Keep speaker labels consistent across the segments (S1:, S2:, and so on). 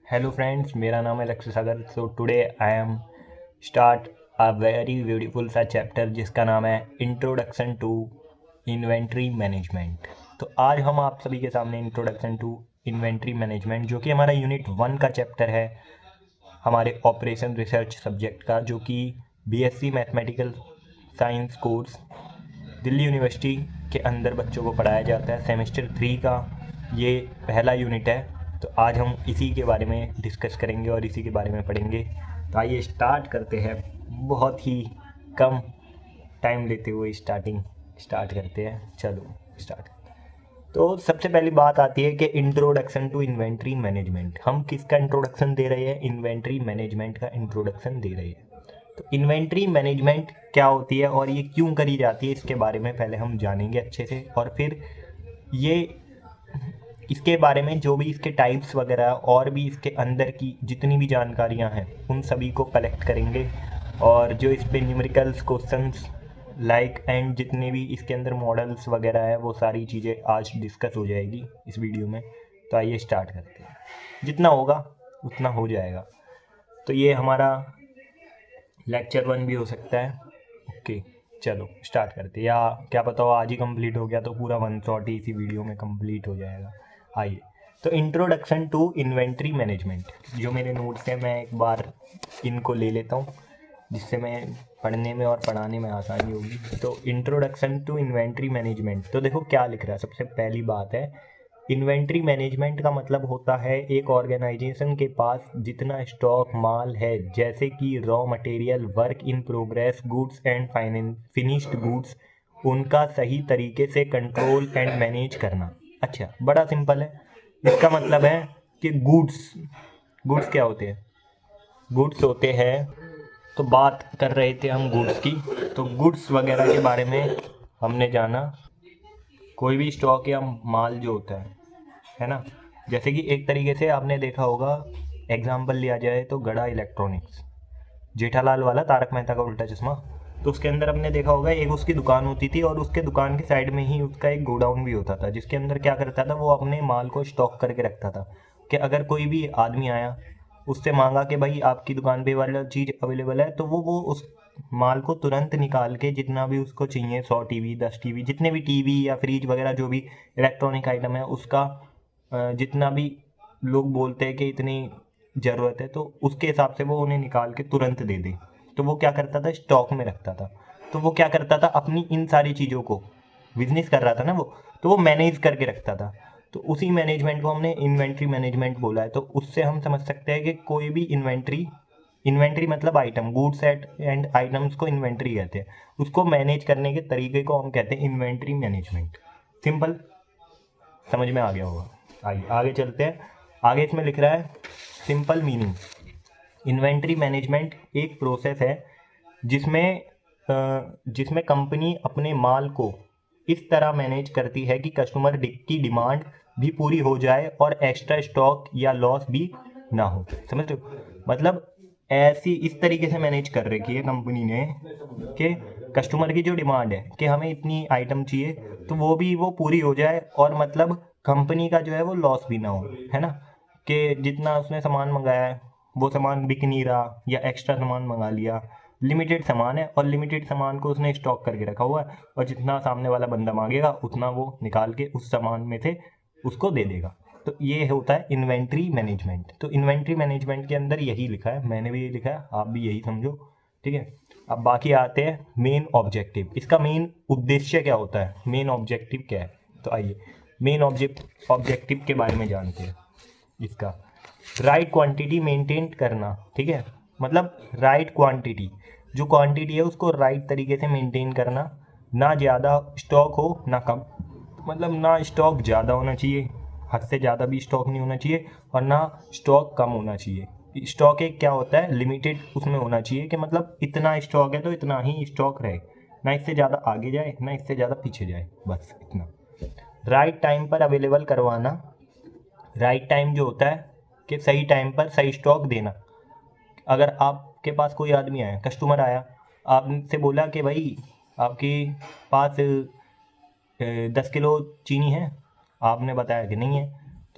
S1: Hello friends, मेरा नाम है Lakshya Sagar. So today I am start a very beautiful सा चैप्टर जिसका नाम है इंट्रोडक्शन टू इन्वेंट्री मैनेजमेंट। तो आज हम आप सभी के सामने इंट्रोडक्शन टू इन्वेंट्री मैनेजमेंट, जो कि हमारा यूनिट 1 का चैप्टर है हमारे ऑपरेशन रिसर्च सब्जेक्ट का, जो कि BSc mathematical science course Delhi university के अंदर बच्चों को पढ़ाया जाता है। सेमेस्टर 3 का ये पहला यूनिट है। तो आज हम इसी के बारे में डिस्कस करेंगे और इसी के बारे में पढ़ेंगे। तो आइए स्टार्ट करते हैं। बहुत ही कम टाइम लेते हुए स्टार्ट करते हैं। चलो स्टार्ट। तो सबसे पहली बात आती है कि इंट्रोडक्शन टू इन्वेंट्री मैनेजमेंट। हम किसका इंट्रोडक्शन दे रहे हैं? इन्वेंट्री मैनेजमेंट का इंट्रोडक्शन दे रहे हैं। तो इन्वेंट्री मैनेजमेंट क्या होती है और ये क्यों करी जाती है, इसके बारे में पहले हम जानेंगे अच्छे से, और फिर ये इसके बारे में जो भी इसके टाइप्स वगैरह और भी इसके अंदर की जितनी भी जानकारियां हैं उन सभी को कलेक्ट करेंगे। और जो इस पे न्यूमेरिकल्स क्वेश्चंस लाइक एंड जितने भी इसके अंदर मॉडल्स वगैरह है वो सारी चीज़ें आज डिस्कस हो जाएगी इस वीडियो में। तो आइए स्टार्ट करते हैं। जितना होगा उतना हो जाएगा। तो ये हमारा लेक्चर 1 भी हो सकता है। ओके, चलो स्टार्ट करते हैं। या क्या पता हो आज ही कंप्लीट हो गया तो पूरा 1 शॉट ही इसी वीडियो में कंप्लीट हो जाएगा। आइए, तो इंट्रोडक्शन टू इन्वेंट्री मैनेजमेंट, जो मेरे नोट्स हैं मैं एक बार इनको ले लेता हूँ जिससे मैं पढ़ने में और पढ़ाने में आसानी होगी। तो इंट्रोडक्शन टू इन्वेंट्री मैनेजमेंट, तो देखो क्या लिख रहा है। सबसे पहली बात है, इन्वेंट्री मैनेजमेंट का मतलब होता है एक ऑर्गेनाइजेशन के पास जितना स्टॉक माल है, जैसे कि raw material, work in progress, goods and finished goods, उनका सही तरीके से कंट्रोल एंड मैनेज करना। अच्छा, बड़ा सिंपल है। इसका मतलब है कि गुड्स गुड्स क्या होते हैं? गुड्स होते हैं, तो बात कर रहे थे हम गुड्स की। तो गुड्स वगैरह के बारे में हमने जाना। कोई भी स्टॉक या माल जो होता है ना, जैसे कि एक तरीके से आपने देखा होगा, एग्जाम्पल लिया जाए तो गड़ा इलेक्ट्रॉनिक्स, जेठालाल वाला तारक मेहता का उल्टा चश्मा। तो उसके अंदर हमने देखा होगा एक उसकी दुकान होती थी और उसके दुकान के साइड में ही उसका एक गोडाउन भी होता था, जिसके अंदर क्या करता था, वो अपने माल को स्टॉक करके रखता था कि अगर कोई भी आदमी आया, उससे मांगा कि भाई आपकी दुकान पे वाला चीज़ अवेलेबल है, तो वो उस माल को तुरंत निकाल के जितना भी उसको चाहिए, 100 टीवी, 10 टीवी, जितने भी टीवी या फ्रिज वगैरह जो भी इलेक्ट्रॉनिक आइटम है, उसका जितना भी लोग बोलते हैं कि इतनी ज़रूरत है, तो उसके हिसाब से वो उन्हें निकाल के तुरंत दे दे। तो वो क्या करता था, स्टॉक में रखता था। तो वो क्या करता था, अपनी इन सारी चीज़ों को, बिजनेस कर रहा था ना वो, तो वो मैनेज करके रखता था। तो उसी मैनेजमेंट को हमने इन्वेंट्री मैनेजमेंट बोला है। तो उससे हम समझ सकते हैं कि कोई भी इन्वेंट्री, इन्वेंट्री मतलब आइटम, गुड्स एंड आइटम्स को इन्वेंट्री कहते हैं। उसको मैनेज करने के तरीके को हम कहते हैं इन्वेंट्री मैनेजमेंट। सिंपल, समझ में आ गया होगा। आइए आगे चलते हैं। आगे इसमें लिख रहा है सिंपल मीनिंग। इन्वेंट्री मैनेजमेंट एक प्रोसेस है जिसमें जिसमें कंपनी अपने माल को इस तरह मैनेज करती है कि कस्टमर की डिमांड भी पूरी हो जाए और एक्स्ट्रा स्टॉक या लॉस भी ना हो। समझ रहे हो? मतलब ऐसी इस तरीके से मैनेज कर रखी है कंपनी ने कि कस्टमर की जो डिमांड है कि हमें इतनी आइटम चाहिए, तो वो पूरी हो जाए, और मतलब कंपनी का जो है वो लॉस भी ना हो, है ना। कि जितना उसने सामान मंगाया है वो सामान बिक नहीं रहा, या एक्स्ट्रा सामान मंगा लिया, लिमिटेड सामान है और लिमिटेड सामान को उसने स्टॉक करके रखा हुआ है, और जितना सामने वाला बंदा मांगेगा उतना वो निकाल के उस सामान में से उसको दे देगा। तो ये होता है इन्वेंट्री मैनेजमेंट। तो इन्वेंट्री मैनेजमेंट के अंदर यही लिखा है, मैंने भी यही लिखा है, आप भी यही समझो, ठीक है। अब बाकी आते हैं मेन ऑब्जेक्टिव। इसका मेन उद्देश्य क्या होता है, मेन ऑब्जेक्टिव क्या है? तो आइए मेन ऑब्जेक्टिव के बारे में जानते हैं। इसका राइट क्वांटिटी मेंटेन करना, ठीक है। मतलब राइट क्वांटिटी, जो क्वांटिटी है उसको राइट तरीके से मेंटेन करना, ना ज़्यादा स्टॉक हो ना कम। मतलब ना स्टॉक ज़्यादा होना चाहिए, हद से ज़्यादा भी स्टॉक नहीं होना चाहिए, और ना स्टॉक कम होना चाहिए। स्टॉक एक क्या होता है, लिमिटेड उसमें होना चाहिए कि मतलब इतना स्टॉक है तो इतना ही स्टॉक रहे, ना इससे ज़्यादा आगे जाए ना इससे ज़्यादा पीछे जाए, बस इतना। राइट टाइम पर अवेलेबल करवाना। राइट टाइम जो होता है कि सही टाइम पर सही स्टॉक देना। अगर आपके पास कोई आदमी आया, कस्टमर आया, आपसे बोला कि भाई आपके पास 10 किलो चीनी है, आपने बताया कि नहीं है,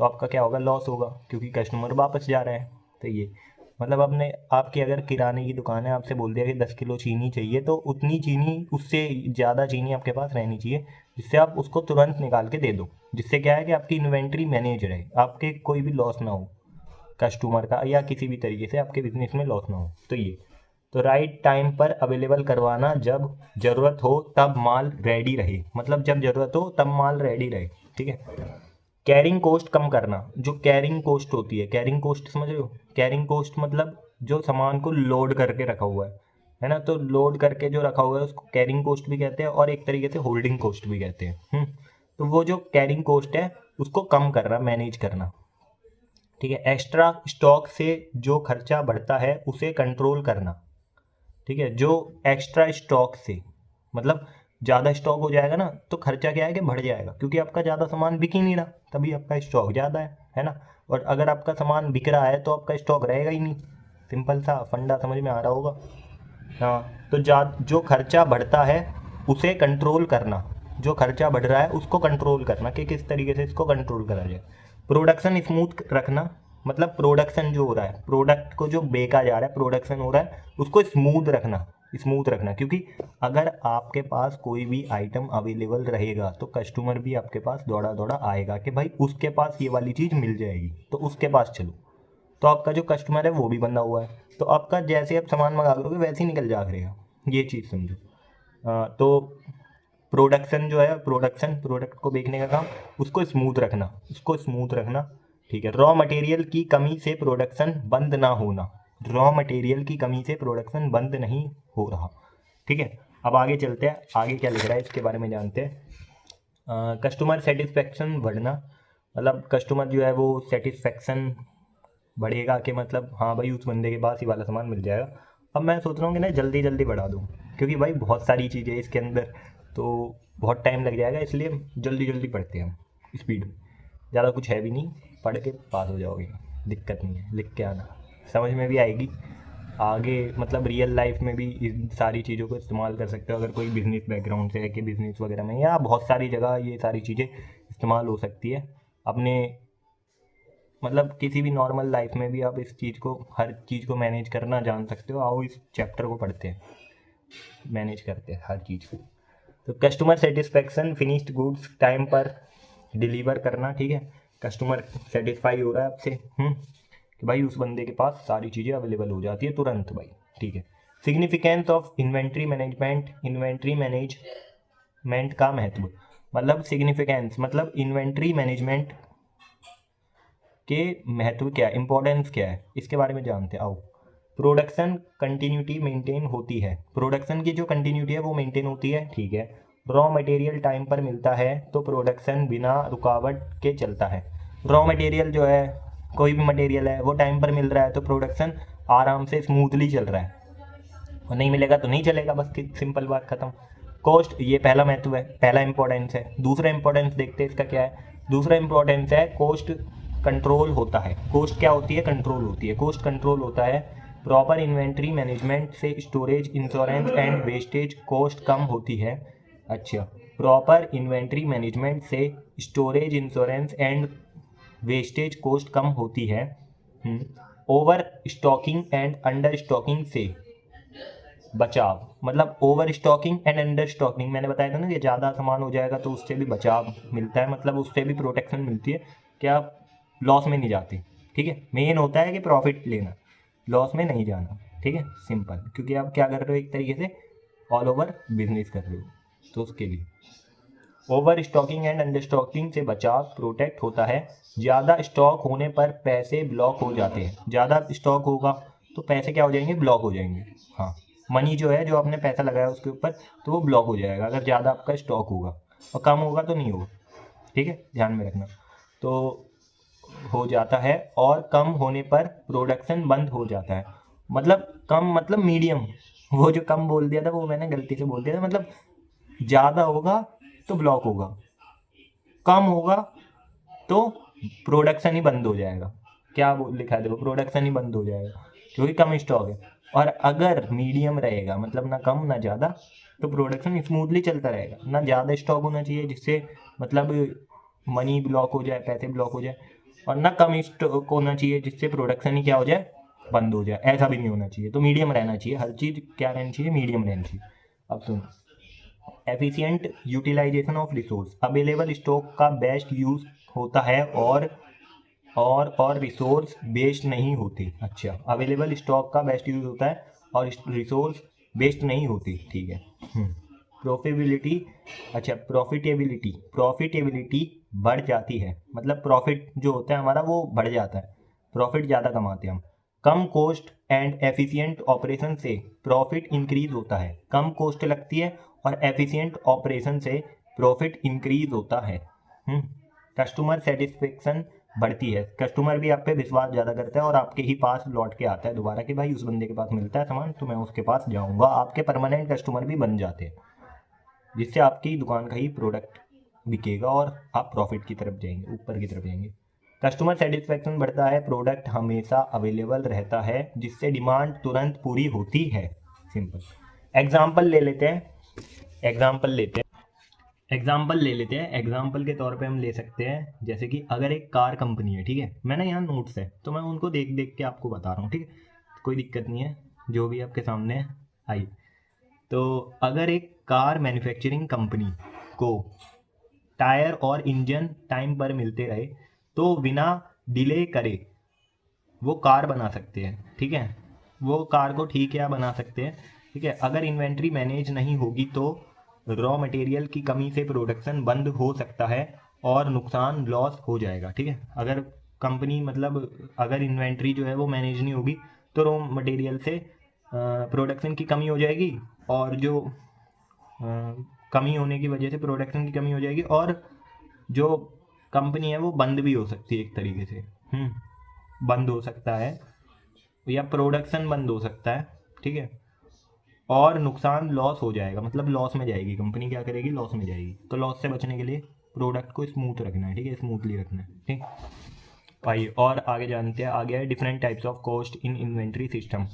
S1: तो आपका क्या होगा, लॉस होगा, क्योंकि कस्टमर वापस जा रहे हैं। तो ये मतलब आपने, आपकी अगर किराने की दुकान है, आपसे बोल दिया कि 10 किलो चीनी चाहिए, तो उतनी चीनी, उससे ज़्यादा चीनी आपके पास रहनी चाहिए, जिससे आप उसको तुरंत निकाल के दे दो, जिससे क्या है कि आपकी इन्वेंट्री मैनेज रहे, आपके कोई भी लॉस ना हो कस्टमर का, या किसी भी तरीके से आपके बिजनेस में लॉस ना हो। तो ये तो राइट टाइम पर अवेलेबल करवाना, जब ज़रूरत हो तब माल रेडी रहे, मतलब जब ज़रूरत हो तब माल रेडी रहे, ठीक है। कैरिंग कॉस्ट कम करना, जो कैरिंग कॉस्ट होती है, कैरिंग कॉस्ट समझ रहे हो, कैरिंग कॉस्ट मतलब जो सामान को लोड करके रखा हुआ है ना, तो लोड करके जो रखा हुआ है उसको कैरिंग कॉस्ट भी कहते हैं, और एक तरीके से होल्डिंग कॉस्ट भी कहते हैं। तो वो जो कैरिंग कॉस्ट है उसको कम करना, मैनेज करना, ठीक है। एक्स्ट्रा स्टॉक से जो खर्चा बढ़ता है उसे कंट्रोल करना, ठीक है। जो एक्स्ट्रा स्टॉक से मतलब ज़्यादा स्टॉक हो जाएगा ना, तो खर्चा क्या है कि बढ़ जाएगा, क्योंकि आपका ज़्यादा सामान बिक ही नहीं रहा, तभी आपका स्टॉक ज़्यादा है ना। और अगर आपका सामान बिक रहा है तो आपका स्टॉक रहेगा ही नहीं। सिंपल सा फंडा समझ में आ रहा होगा। हाँ, तो जो खर्चा बढ़ता है उसे कंट्रोल करना, जो खर्चा बढ़ रहा है उसको कंट्रोल करना, कि किस तरीके से इसको कंट्रोल करा जाए। प्रोडक्शन स्मूथ रखना, मतलब प्रोडक्शन जो हो रहा है, प्रोडक्ट को जो बेचा जा रहा है, प्रोडक्शन हो रहा है, उसको स्मूथ रखना, स्मूथ रखना, क्योंकि अगर आपके पास कोई भी आइटम अवेलेबल रहेगा तो कस्टमर भी आपके पास दौड़ा दौड़ा आएगा कि भाई उसके पास ये वाली चीज़ मिल जाएगी, तो उसके पास चलो। तो आपका जो कस्टमर है वो भी बंधा हुआ है, तो आपका जैसे आप सामान मंगा करोगे वैसे ही निकल जा करेगा, ये चीज़ समझो। तो प्रोडक्शन जो है, प्रोडक्शन, प्रोडक्ट को बेचने का काम, उसको स्मूथ रखना, उसको स्मूथ रखना, ठीक है। रॉ मटेरियल की कमी से प्रोडक्शन बंद ना होना, रॉ मटेरियल की कमी से प्रोडक्शन बंद नहीं हो रहा, ठीक है। अब आगे चलते हैं, आगे क्या लिख रहा है इसके बारे में जानते हैं। कस्टमर सेटिस्फेक्शन बढ़ना, मतलब कस्टमर जो है वो सेटिस्फेक्शन बढ़ेगा, कि मतलब हाँ भाई उस बंदे के पास ही वाला सामान मिल जाएगा। अब मैं सोच रहा हूँ कि ना जल्दी जल्दी बढ़ा दूँ, क्योंकि भाई बहुत सारी चीज़ें इसके अंदर, तो बहुत टाइम लग जाएगा, इसलिए जल्दी जल्दी पढ़ते हैं हम स्पीड में। ज़्यादा कुछ है भी नहीं, पढ़ के पास हो जाओगे, दिक्कत नहीं है, लिख के आना, समझ में भी आएगी आगे, मतलब रियल लाइफ में भी इन सारी चीज़ों को इस्तेमाल कर सकते हो, अगर कोई बिजनेस बैकग्राउंड से है कि बिजनेस वगैरह में, या बहुत सारी जगह ये सारी चीज़ें इस्तेमाल हो सकती है अपने, मतलब किसी भी नॉर्मल लाइफ में भी आप इस चीज़ को, हर चीज़ को मैनेज करना जान सकते हो। आओ इस चैप्टर को पढ़ते हैं, मैनेज करते हैं हर चीज़ को। तो customer satisfaction, finished goods time पर डिलीवर करना, ठीक है। कस्टमर सेटिस्फाई हो रहा है आपसे, कि भाई उस बंदे के पास सारी चीज़ें अवेलेबल हो जाती है तुरंत भाई, ठीक है। Significance of inventory management, inventory management का महत्व, मतलब सिग्निफिकेंस मतलब इन्वेंट्री मैनेजमेंट के महत्व क्या है, इंपॉर्टेंस क्या है, इसके बारे में जानते हैं। आओ, प्रोडक्शन कंटिन्यूटी मेंटेन होती है, प्रोडक्शन की जो कंटिन्यूटी है वो मेंटेन होती है, ठीक है। रॉ मटेरियल टाइम पर मिलता है तो प्रोडक्शन बिना रुकावट के चलता है। रॉ मटेरियल जो है, कोई भी मटेरियल है, वो टाइम पर मिल रहा है तो प्रोडक्शन आराम से स्मूथली चल रहा है, और नहीं मिलेगा तो नहीं चलेगा, बस सिंपल बात खत्म। कॉस्ट, ये पहला महत्व है, पहला इंपॉर्टेंस है। दूसरा इंपॉर्टेंस देखते हैं इसका क्या है। दूसरा इंपॉर्टेंस है कॉस्ट कंट्रोल होता है। कॉस्ट क्या होती है, कंट्रोल होती है। कॉस्ट कंट्रोल होता है प्रॉपर इन्वेंट्री मैनेजमेंट से storage, insurance and wastage cost कम होती है। अच्छा, प्रॉपर इन्वेंट्री मैनेजमेंट से storage, insurance and wastage cost कम होती है। Over stocking and under stocking से बचाव, मतलब over stocking and under stocking, मैंने बताया था ना कि ज़्यादा सामान हो जाएगा तो उससे भी बचाव मिलता है, मतलब उससे भी प्रोटेक्शन मिलती है कि आप लॉस में नहीं जाते, ठीक है। मेन होता है कि प्रॉफिट लेना, लॉस में नहीं जाना, ठीक है, सिंपल, क्योंकि आप क्या कर रहे हो, एक तरीके से ऑल ओवर बिजनेस कर रहे हो, तो उसके लिए over stocking and under stocking से बचाव प्रोटेक्ट होता है। ज़्यादा स्टॉक होने पर पैसे ब्लॉक हो जाते हैं, ज़्यादा स्टॉक होगा तो पैसे क्या हो जाएंगे, ब्लॉक हो जाएंगे। हाँ, मनी जो है, जो आपने पैसा लगाया उसके ऊपर, तो वो ब्लॉक हो जाएगा अगर ज़्यादा आपका स्टॉक होगा, और कम होगा तो नहीं होगा, ठीक है, ध्यान में रखना। तो हो जाता है, और कम होने पर प्रोडक्शन बंद हो जाता है, मतलब कम मतलब मीडियम, वो जो कम बोल दिया था वो मैंने गलती से बोल दिया था, मतलब ज़्यादा होगा तो ब्लॉक होगा, कम होगा तो प्रोडक्शन ही बंद हो जाएगा। क्या लिखा है देखो, प्रोडक्शन ही बंद हो जाएगा क्योंकि कम स्टॉक है। और अगर मीडियम रहेगा, मतलब ना कम ना ज़्यादा, तो प्रोडक्शन स्मूथली चलता रहेगा। ना ज़्यादा स्टॉक होना चाहिए जिससे मतलब मनी ब्लॉक हो जाए, पैसे ब्लॉक हो जाए, और ना कम स्टॉक होना चाहिए जिससे प्रोडक्शन ही क्या हो जाए, बंद हो जाए, ऐसा भी नहीं होना चाहिए। तो मीडियम रहना चाहिए, हर चीज़ क्या रहनी चाहिए, मीडियम रहनी चाहिए। अब सुनो, efficient utilization of resource, available stock का बेस्ट यूज होता है और रिसोर्स वेस्ट नहीं होती। अच्छा, अवेलेबल स्टॉक का बेस्ट यूज होता है और रिसोर्स वेस्ट नहीं होती, ठीक है। प्रॉफिटेबिलिटी, अच्छा प्रॉफिटेबिलिटी बढ़ जाती है, मतलब प्रॉफिट जो होता है हमारा वो बढ़ जाता है, प्रॉफिट ज़्यादा कमाते हैं हम। कम कॉस्ट एंड एफिशिएंट ऑपरेशन से प्रॉफिट इंक्रीज होता है, कम कॉस्ट लगती है और एफिशिएंट ऑपरेशन से प्रॉफिट इंक्रीज होता है। कस्टमर सेटिस्फेक्शन बढ़ती है, कस्टमर भी आप पे विश्वास ज़्यादा करता है और आपके ही पास लौट के आता है दोबारा कि भाई उस बंदे के पास मिलता है सामान तो मैं उसके पास जाऊंगा, आपके परमानेंट कस्टमर भी बन जाते हैं, जिससे आपकी दुकान का ही प्रोडक्ट बिकेगा और आप प्रॉफिट की तरफ जाएंगे, ऊपर की तरफ जाएंगे। कस्टमर सेटिस्फेक्शन बढ़ता है, प्रोडक्ट हमेशा अवेलेबल रहता है जिससे डिमांड तुरंत पूरी होती है। सिंपल एग्जाम्पल ले लेते हैं, एग्जाम्पल के तौर पे हम ले सकते हैं, जैसे कि अगर एक कार कंपनी है, ठीक है, मैंने यहाँ नोट्स है तो मैं उनको देख देख के आपको बता रहा हूँ, ठीक है, कोई दिक्कत नहीं है, जो भी आपके सामने है। आइए, तो अगर एक कार मैन्युफैक्चरिंग कंपनी को टायर और इंजन टाइम पर मिलते रहे तो बिना डिले करे वो कार बना सकते हैं, ठीक है, वो कार को ठीक है बना सकते हैं, ठीक है। अगर इन्वेंट्री मैनेज नहीं होगी तो रॉ मटेरियल की कमी से प्रोडक्शन बंद हो सकता है और नुकसान लॉस हो जाएगा, ठीक है। अगर कंपनी मतलब अगर इन्वेंट्री जो है वो मैनेज नहीं होगी तो रॉ मटेरियल से प्रोडक्शन की कमी हो जाएगी और जो कमी होने की वजह से प्रोडक्शन की कमी हो जाएगी और जो कंपनी है वो बंद भी हो सकती है एक तरीके से, बंद हो सकता है या प्रोडक्शन बंद हो सकता है, ठीक है। और नुकसान लॉस हो जाएगा, मतलब लॉस में जाएगी कंपनी, क्या करेगी, लॉस में जाएगी। तो लॉस से बचने के लिए प्रोडक्ट को स्मूथ रखना है, ठीक है, स्मूथली रखना है, ठीक। आइए और आगे जानते हैं, आगे है different types of cost in inventory system.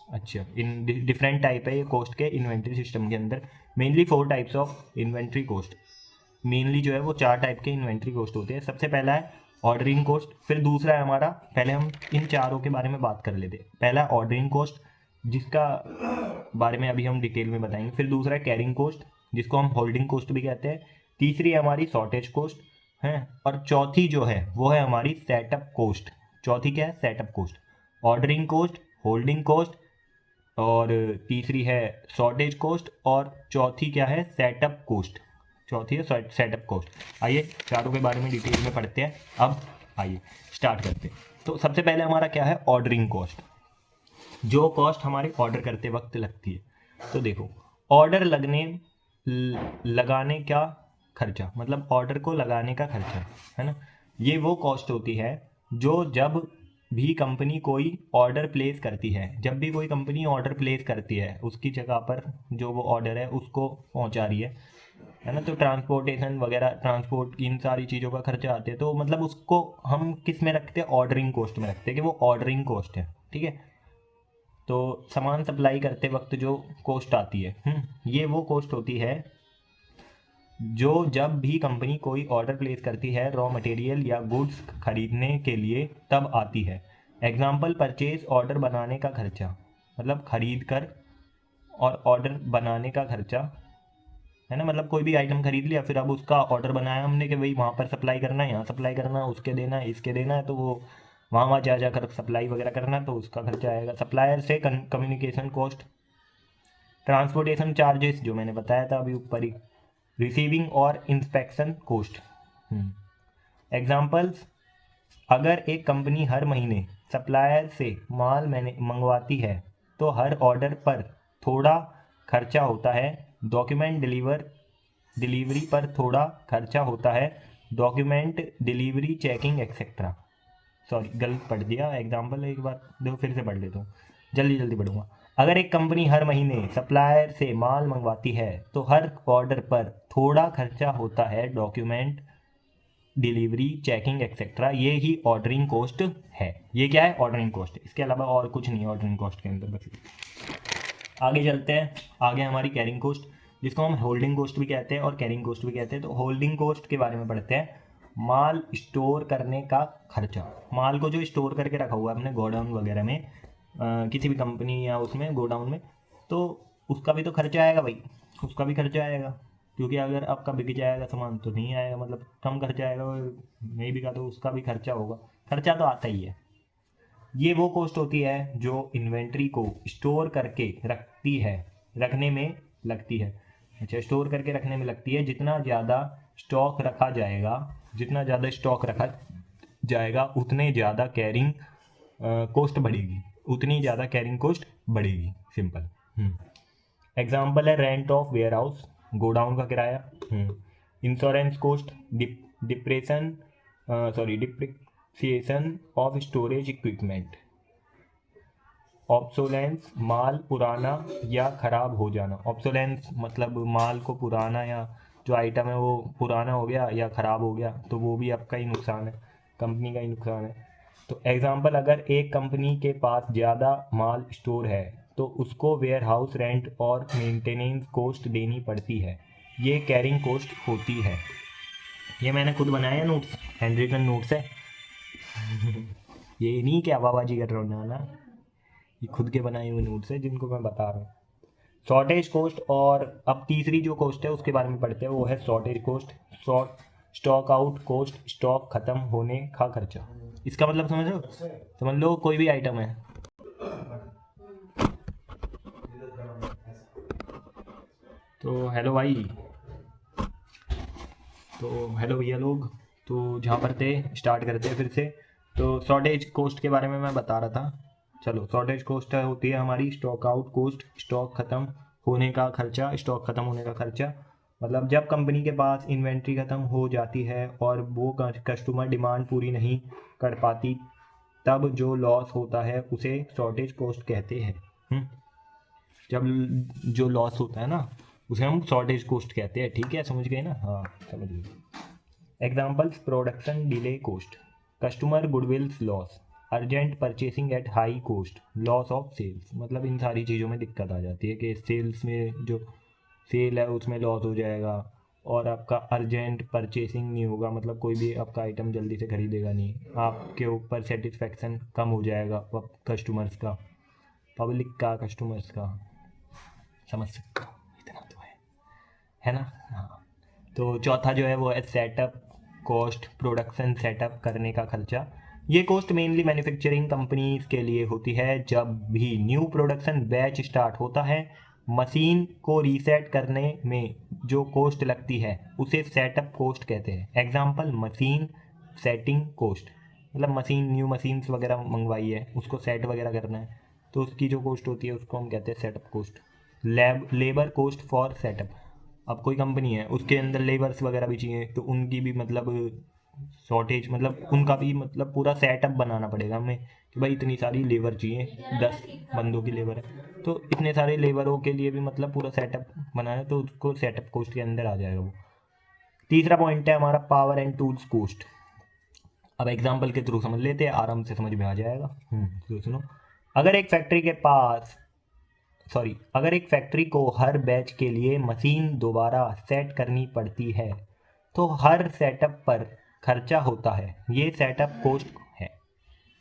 S1: अच्छा, इन डिफरेंट टाइप है ये कॉस्ट के इन्वेंट्री सिस्टम के अंदर। Mainly 4 types of inventory cost, mainly जो है वो 4 टाइप के इन्वेंट्री कॉस्ट होते हैं। सबसे पहला है ऑर्डरिंग कॉस्ट, फिर दूसरा है हमारा, पहले हम इन चारों के बारे में बात कर लेते हैं। पहला ऑर्डरिंग कॉस्ट जिसका बारे में अभी हम डिटेल में बताएंगे, फिर दूसरा है कैरिंग कॉस्ट जिसको हम होल्डिंग कॉस्ट भी कहते हैं, तीसरी है हमारी शॉर्टेज कॉस्ट है, और चौथी जो है वो है हमारी सेटअप कॉस्ट। चौथी क्या है, setup cost. Ordering cost, holding cost, और तीसरी है शॉर्टेज कॉस्ट, और चौथी क्या है, सेटअप कॉस्ट। चौथी है सेटअप कॉस्ट। आइए चारों के बारे में डिटेल में पढ़ते हैं। अब आइए स्टार्ट करते हैं। तो सबसे पहले हमारा क्या है, ऑर्डरिंग कॉस्ट, जो कॉस्ट हमारे ऑर्डर करते वक्त लगती है। तो देखो, ऑर्डर लगाने का खर्चा, मतलब ऑर्डर को लगाने का खर्चा है ना, ये वो कॉस्ट होती है जो जब भी कंपनी कोई ऑर्डर प्लेस करती है, जब भी कोई कंपनी ऑर्डर प्लेस करती है उसकी जगह पर जो वो ऑर्डर है उसको पहुंचा रही है ना, तो ट्रांसपोर्टेशन वगैरह, ट्रांसपोर्ट की इन सारी चीज़ों का खर्चा आते हैं, तो मतलब उसको हम किस में रखते हैं, ऑर्डरिंग कॉस्ट में रखते हैं कि वो ऑर्डरिंग कॉस्ट है, ठीक है। तो सामान सप्लाई करते वक्त जो कॉस्ट आती है, ये वो कॉस्ट होती है जो जब भी कंपनी कोई ऑर्डर प्लेस करती है रॉ मटेरियल या गुड्स खरीदने के लिए तब आती है। एग्जाम्पल, परचेज ऑर्डर बनाने का खर्चा, मतलब खरीद कर और ऑर्डर बनाने का खर्चा है ना, मतलब कोई भी आइटम खरीद लिया फिर अब उसका ऑर्डर बनाया हमने कि भाई वहाँ पर सप्लाई करना है, यहाँ सप्लाई करना है, उसके देना है, इसके देना है, तो वो वहाँ जा जाकर सप्लाई वगैरह करना है तो उसका खर्चा आएगा। सप्लायर से कम्युनिकेशन कॉस्ट, ट्रांसपोर्टेशन चार्जेस जो मैंने बताया था अभी ऊपर ही, रिसीविंग और इंस्पेक्शन कॉस्ट। एग्जाम्पल्स, अगर एक कंपनी हर महीने सप्लायर से माल मैंने मंगवाती है तो हर ऑर्डर पर थोड़ा खर्चा होता है, डॉक्यूमेंट डिलीवरी पर थोड़ा खर्चा होता है, document delivery checking etcetera. Sorry गलत पढ़ दिया एग्जाम्पल, एक बार देखो फिर से पढ़ लेता हूँ, जल्दी जल्दी पढ़ूंगा। अगर एक कंपनी हर महीने सप्लायर से माल मंगवाती है तो हर ऑर्डर पर थोड़ा खर्चा होता है, डॉक्यूमेंट डिलीवरी चेकिंग एक्सेट्रा, ये ही ऑर्डरिंग कॉस्ट है। ये क्या है, ऑर्डरिंग कॉस्ट, इसके अलावा और कुछ नहीं है ऑर्डरिंग कॉस्ट के अंदर बस। आगे चलते हैं, आगे हमारी कैरिंग कॉस्ट जिसको हम होल्डिंग कॉस्ट भी कहते हैं और कैरिंग कॉस्ट भी कहते हैं। तो होल्डिंग कॉस्ट के बारे में पढ़ते हैं। माल स्टोर करने का खर्चा, माल को जो स्टोर करके रखा हुआ है अपने गोडाउन वगैरह में, किसी भी कंपनी या उसमें गोडाउन में, तो उसका भी तो खर्चा आएगा भाई, उसका भी खर्चा आएगा, क्योंकि अगर आपका बिक जाएगा सामान तो नहीं आएगा, मतलब कम खर्चा आएगा, और नहीं बिका तो उसका भी खर्चा होगा, खर्चा तो आता ही है। ये वो कॉस्ट होती है जो इन्वेंट्री को स्टोर करके रखने में लगती है। अच्छा, स्टोर करके रखने में लगती है। जितना ज़्यादा स्टॉक रखा जाएगा, उतने ज़्यादा कैरिंग कॉस्ट बढ़ेगी, सिंपल। एग्जाम्पल है rent of warehouse, godown का किराया। Insurance cost, depreciation of storage equipment. Obsolescence, माल पुराना या ख़राब हो जाना। ऑब्सोलेंस मतलब माल को पुराना, या जो आइटम है वो पुराना हो गया या ख़राब हो गया, तो वो भी आपका ही नुकसान है, कंपनी का ही नुकसान है। तो एग्जांपल, अगर एक कंपनी के पास ज़्यादा माल स्टोर है तो उसको वेयर हाउस रेंट और मेंटेनेंस कॉस्ट देनी पड़ती है, ये कैरिंग कॉस्ट होती है। ये मैंने खुद बनाया नोट्स, हैंड रिटन नोट्स है। ये नहीं क्या बाबाजी कर रहा हूँ ना, ये खुद के बनाए हुए नोट्स है जिनको मैं बता रहा हूँ। शॉर्टेज कॉस्ट, और अब तीसरी जो कॉस्ट है उसके बारे में पढ़ते हैं, वो है shortage cost. Stock out cost, stock खत्म होने का खर्चा। इसका मतलब समझ लो कोई भी आइटम है, तो हेलो भाई, तो हेलो भैया लोग, तो जहाँ पर थे स्टार्ट करते हैं फिर से। तो शॉर्टेज कॉस्ट के बारे में मैं बता रहा था। चलो, शॉर्टेज कॉस्ट होती है हमारी स्टॉक आउट कॉस्ट, स्टॉक ख़त्म होने का खर्चा। मतलब जब कंपनी के पास इन्वेंट्री ख़त्म हो जाती है और वो कस्टमर डिमांड पूरी नहीं कर पाती, तब जो लॉस होता है उसे शॉर्टेज कॉस्ट कहते हैं। जब जो लॉस होता है ना, उसे हम शॉर्टेज कॉस्ट कहते हैं। ठीक है, समझ गए ना? हाँ, समझ गए। Examples, production delay cost, customer goodwills loss, urgent purchasing at high cost, loss of sales. मतलब इन सारी चीज़ों में दिक्कत आ जाती है कि सेल्स में जो सेल है उसमें लॉस हो जाएगा, और आपका अर्जेंट परचेसिंग नहीं होगा, मतलब कोई भी आपका आइटम जल्दी से खरीदेगा नहीं, आपके ऊपर सेटिस्फेक्शन कम हो जाएगा कस्टमर्स का, पब्लिक का, कस्टमर्स का। समझ सकते हो, इतना तो है ना? हाँ। तो चौथा जो है वो है सेटअप कॉस्ट, प्रोडक्शन सेटअप करने का खर्चा। ये कॉस्ट मेनली मैन्युफैक्चरिंग कंपनीज के लिए होती है। जब भी न्यू प्रोडक्शन बैच स्टार्ट होता है, मशीन को रीसेट करने में जो कॉस्ट लगती है उसे सेटअप कॉस्ट कहते हैं। एग्जांपल, मशीन सेटिंग कॉस्ट, मतलब न्यू मशीन्स वगैरह मंगवाई है, उसको सेट वगैरह करना है, तो उसकी जो कॉस्ट होती है उसको हम कहते हैं setup cost. Labour cost for setup, अब कोई कंपनी है उसके अंदर लेबर्स वगैरह भी चाहिए, तो उनकी भी मतलब शॉर्टेज, मतलब उनका भी मतलब पूरा सेटअप बनाना पड़ेगा हमें कि भाई इतनी सारी लेबर चाहिए, 10 बंदों की लेबर है तो इतने सारे लेबरों के लिए भी मतलब पूरा सेटअप बनाना है, तो उसको सेटअप कॉस्ट के अंदर आ जाएगा वो। तीसरा पॉइंट है हमारा पावर एंड टूल्स कॉस्ट। अब एग्जाम्पल के थ्रू समझ लेते हैं, आराम से समझ में आ जाएगा। तो सुनो, अगर एक फैक्ट्री के पास अगर एक फैक्ट्री को हर बैच के लिए मशीन दोबारा सेट करनी पड़ती है तो हर सेटअप पर खर्चा होता है, ये सेटअप कॉस्ट है।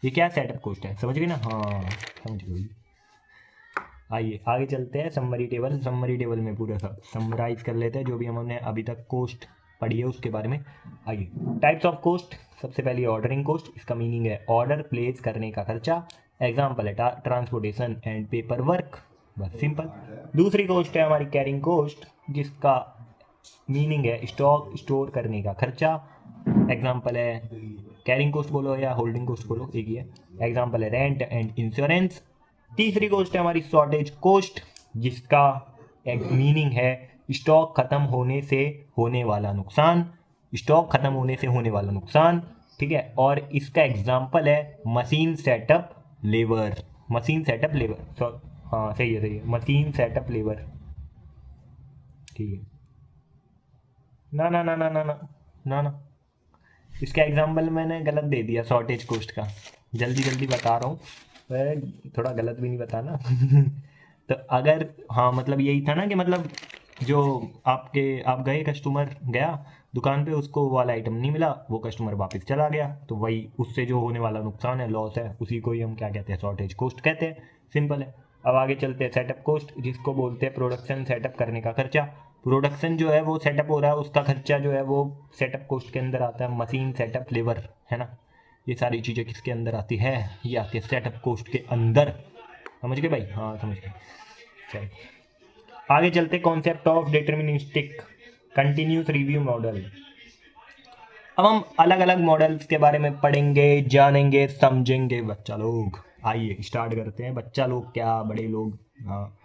S1: ये क्या सेटअप कॉस्ट है, समझ गए ना? हाँ, समझ गए। आइए आगे चलते हैं। समरी टेबल में पूरा सब समराइज कर लेते हैं जो भी हमने अभी तक कॉस्ट पढ़ी है उसके बारे में। आइए, टाइप्स ऑफ कॉस्ट। सबसे पहले ऑर्डरिंग कॉस्ट, इसका मीनिंग है ऑर्डर प्लेस करने का खर्चा। एग्जाम्पल है ट्रांसपोर्टेशन एंड पेपर वर्क, बस सिंपल। दूसरी कॉस्ट है हमारी कैरिंग कॉस्ट, जिसका मीनिंग है स्टॉक स्टोर करने का खर्चा। एग्जाम्पल है कैरिंग कॉस्ट बोलो या होल्डिंग कॉस्ट बोलो, एक ही है। एग्जाम्पल है रेंट एंड इंश्योरेंस। तीसरी कॉस्ट है हमारी शॉर्टेज कॉस्ट, जिसका एक मीनिंग है स्टॉक खत्म होने से होने वाला नुकसान, ठीक है। और इसका एग्जाम्पल है मशीन सेटअप लेबर, हाँ सही है, मशीन सेटअप लेबर, ठीक है। ना ना ना ना ना ना ना ना, इसका एग्जाम्पल मैंने गलत दे दिया शॉर्टेज कॉस्ट का, जल्दी जल्दी बता रहा हूँ, थोड़ा गलत भी नहीं बताना। तो अगर हाँ मतलब यही था ना कि मतलब जो आप गए, कस्टमर गया दुकान पे उसको वो वाला आइटम नहीं मिला, वो कस्टमर वापस चला गया, तो वही उससे जो होने वाला नुकसान है, लॉस है, उसी को ही हम क्या कहते हैं, शॉर्टेज कॉस्ट कहते हैं। सिंपल है। अब आगे चलते हैं सेटअप कॉस्ट, जिसको बोलते हैं प्रोडक्शन सेटअप करने का खर्चा। प्रोडक्शन जो है वो सेटअप हो रहा है, उसका खर्चा जो है वो सेटअप कॉस्ट के अंदर आता है। मशीन सेटअप, लेबर, है ना, ये सारी चीज़ें किसके अंदर आती है, ये आती है सेटअप कॉस्ट के अंदर। समझ गए भाई? हाँ समझ गए। चलो आगे चलते, concept of deterministic continuous review model. अब हम अलग अलग मॉडल्स के बारे में पढ़ेंगे, जानेंगे, समझेंगे बच्चा लोग। आइए स्टार्ट करते हैं। बच्चा लोग क्या, बड़े लोग? हाँ,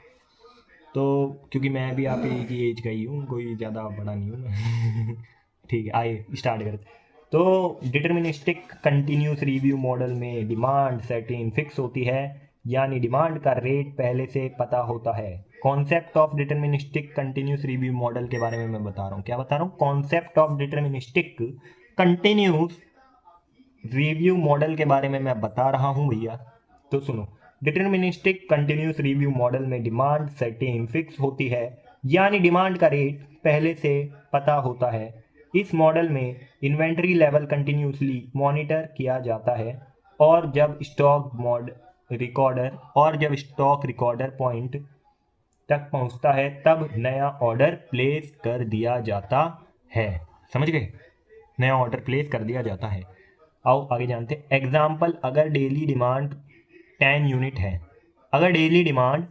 S1: तो क्योंकि मैं भी आप ही की एज का ही हूँ, कोई ज़्यादा बड़ा नहीं हूँ मैं। ठीक है, आइए स्टार्ट करते हैं। तो डिटर्मिनिस्टिक कंटिन्यूस रिव्यू मॉडल में डिमांड सेटिंग फिक्स होती है, यानी डिमांड का रेट पहले से पता होता है। Concept of deterministic continuous review model के बारे में मैं बता रहा हूँ। क्या बता रहा हूँ? Concept of deterministic continuous review model के बारे में मैं बता रहा हूँ भैया। तो सुनो, डिटर्मिनिस्टिक कंटिन्यूस रिव्यू मॉडल में डिमांड सेटिंग फिक्स होती है, यानी डिमांड का रेट पहले से पता होता है। इस मॉडल में इन्वेंट्री लेवल कंटिन्यूसली मॉनिटर किया जाता है, और जब स्टॉक रिकॉर्डर पॉइंट तक पहुंचता है, तब नया ऑर्डर प्लेस कर दिया जाता है। समझ गए? नया ऑर्डर प्लेस कर दिया जाता है। आओ आगे जानते हैं। एग्जाम्पल, अगर डेली डिमांड 10 यूनिट है, अगर डेली डिमांड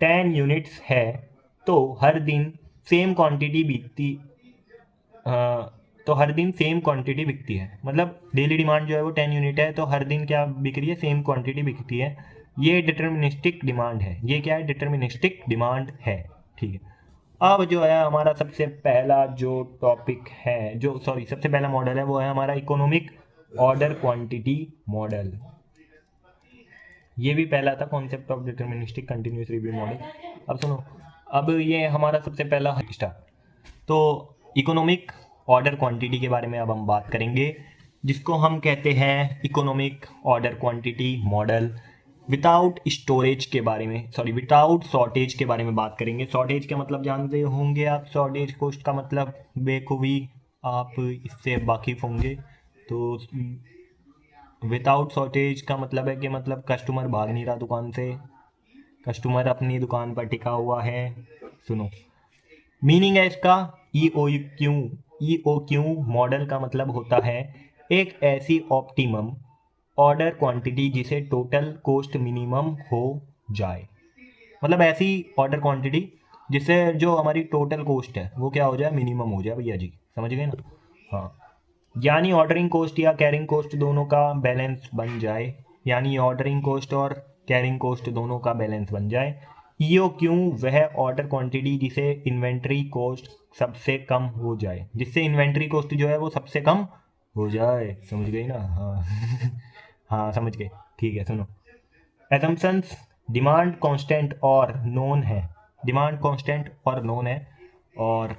S1: 10 यूनिट्स है, तो हर दिन सेम क्वांटिटी बिकती तो हर दिन सेम क्वांटिटी बिकती है। मतलब डेली डिमांड जो है वो 10 यूनिट है, तो हर दिन क्या बिक रही है? सेम क्वांटिटी बिकती है। ये डिटर्मिनिस्टिक डिमांड है। ये क्या है? डिटर्मिनिस्टिक डिमांड है। ठीक है। अब जो है हमारा सबसे पहला जो टॉपिक है, जो सॉरी सबसे पहला मॉडल है, वो है हमारा इकोनॉमिक ऑर्डर क्वांटिटी मॉडल। ये भी पहला था, concept of deterministic continuous review model. अब सुनो, अब ये हमारा सबसे पहला स्टार्ट। तो इकोनॉमिक ऑर्डर क्वांटिटी के बारे में अब हम बात करेंगे, जिसको हम कहते हैं economic order quantity model. Without storage के बारे में, सॉरी विदाउट शॉर्टेज के बारे में बात करेंगे। शॉर्टेज का मतलब जानते होंगे आप, शॉर्टेज कॉस्ट का मतलब बेखूबी आप इससे वाकिफ होंगे। तो विदाउट शॉर्टेज का मतलब है कि मतलब कस्टमर भाग नहीं रहा दुकान से, कस्टमर अपनी दुकान पर टिका हुआ है। सुनो, मीनिंग है इसका EOQ मॉडल का मतलब होता है एक ऐसी ऑप्टिमम ऑर्डर क्वांटिटी जिसे टोटल कॉस्ट मिनिमम हो जाए। मतलब ऐसी ऑर्डर क्वांटिटी जिससे जो हमारी टोटल कॉस्ट है वो क्या हो जाए? मिनिमम हो जाए भैया जी। समझ गए ना? हाँ, यानी ऑर्डरिंग कॉस्ट या कैरिंग कॉस्ट दोनों का बैलेंस बन जाए, यानी ऑर्डरिंग कॉस्ट और कैरिंग कॉस्ट दोनों का बैलेंस बन जाए। EOQ वह ऑर्डर क्वांटिटी जिसे इन्वेंट्री कॉस्ट सबसे कम हो जाए, जिससे इन्वेंट्री कॉस्ट जो है वो सबसे कम हो जाए। समझ गई ना? हाँ हाँ समझ गए। ठीक है, सुनो। एजम्पशंस, डिमांड कांस्टेंट और नोन है, डिमांड कांस्टेंट और नोन है, और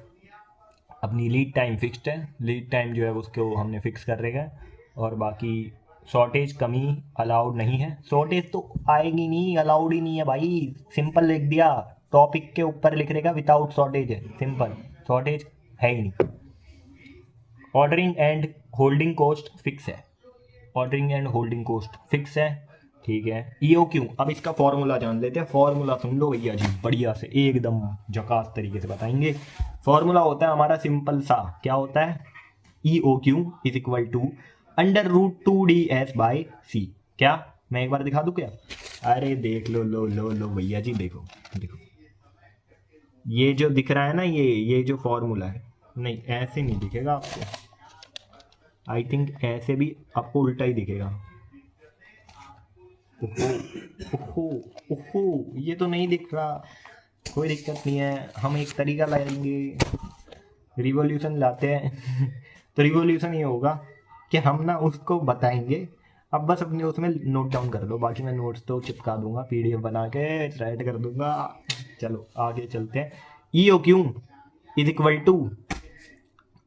S1: अपनी लीड टाइम फिक्स्ड है। लीड टाइम जो है उसको हमने फिक्स कर रखा है, और बाकी शॉर्टेज कमी अलाउड नहीं है। शॉर्टेज तो आएगी नहीं, अलाउड ही नहीं है भाई। सिंपल लिख दिया, टॉपिक के ऊपर लिख रहेगा विदाउट शॉर्टेज है, सिंपल। शॉर्टेज है ही नहीं। Ordering and holding cost fix है, ordering and holding cost fix है। ठीक है। EOQ, अब इसका फॉर्मूला जान लेते हैं। फॉर्मूला सुन लो भैया जी, बढ़िया से एकदम झकास तरीके से बताएंगे। फॉर्मूला होता है हमारा सिंपल सा, क्या होता है? EOQ is equal to √2DS/C। क्या मैं एक बार दिखा दूं क्या? अरे देख लो, लो भैया जी, देखो देखो, ये जो दिख रहा है ना, ये जो फॉर्मूला है, नहीं ऐसे नहीं दिखेगा आपको, आई थिंक ऐसे भी आपको उल्टा ही दिखेगा। ओहो ओहो ओहो, ये तो नहीं दिख रहा। कोई दिक्कत नहीं है, हम एक तरीका लाएंगे, रिवॉल्यूशन लाते हैं। तो रिवॉल्यूशन ये होगा कि हम ना उसको बताएंगे। अब बस अपने उसमें नोट डाउन कर दो, बाकी मैं नोट्स तो चिपका दूंगा, PDF बना के राइट कर दूंगा। चलो आगे चलते हैं। EOQ is equal to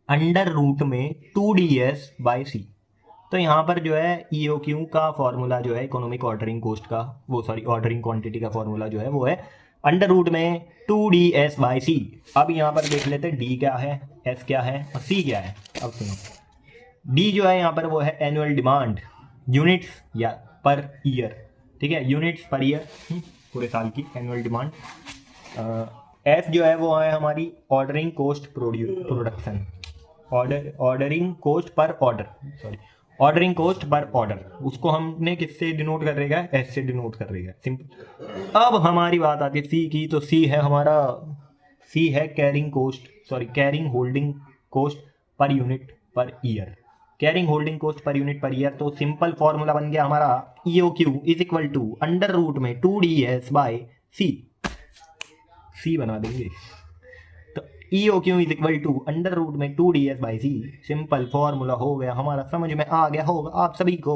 S1: under root में 2DS/C। तो यहाँ पर जो है EOQ का फॉर्मूला जो है इकोनॉमिक ऑर्डरिंग कॉस्ट का, वो सॉरी ऑर्डरिंग क्वांटिटी का फॉर्मूला जो है वो है अंडर रूट में 2ds बाई सी। अब यहाँ पर देख लेते हैं डी क्या है, एस क्या है और सी क्या है। अब सुनो, डी जो है यहाँ पर वो है एनुअल डिमांड, यूनिट्स या पर ईयर, ठीक है, यूनिट्स पर ईयर, पूरे साल की एनुअल डिमांड। एस जो है वो है हमारी ordering cost production, ordering cost per order, sorry ordering cost per order, उसको हमने किससे डिनोट कर रहेगा, एस से डिनोट कर रहेगा, सिंपल। अब हमारी बात आती है सी की, तो सी है हमारा, सी है carrying cost, sorry carrying holding cost per unit per year, carrying holding cost per unit per year. तो सिंपल फॉर्मूला बन गया हमारा E O Q is equal to under root में 2ds बाय सी बना देंगे। तो E O Q is equal to under root में 2ds by C, simple formula हो गया हमारा, समझ में आ गया होगा आप सभी को।